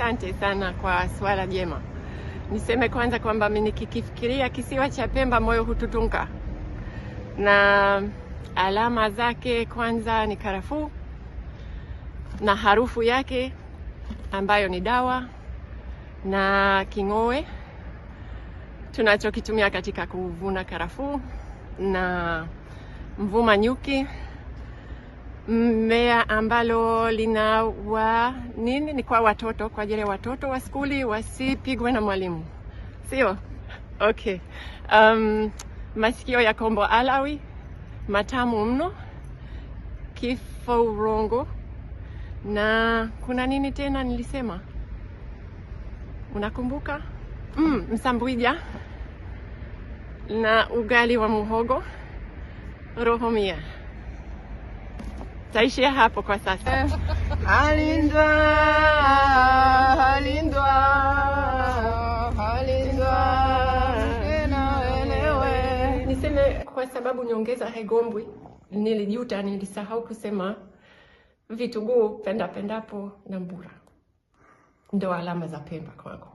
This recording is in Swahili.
Asante sana kwa swala jema. Niseme kwanza kwamba mimi nikikifikiria kisiwa cha Pemba moyo hututunka. Na alama zake kwanza ni karafuu na harufu yake ambayo ni dawa na king'oe tunachokitumia katika kuvuna karafuu na mvuma nyuki, mmea ambalo ni kwa watoto, kwa ajili ya watoto wa skuli wasipigwe na mwalimu, sio? Okay. Masikio ya kombo alawi matamu mno, kifo urongo, na kuna nini tena nilisema? Unakumbuka? Msambwija na ugali wa muhogo, roho mia. Taishia hapo kwa sasa. Halindwa, halindwa, halindwa, elewe. Niseme kwa sababu nyongeza haigombwi, nilisahau kusema vitunguu pendapo na mbura. Ndo alama za Pemba kwangu.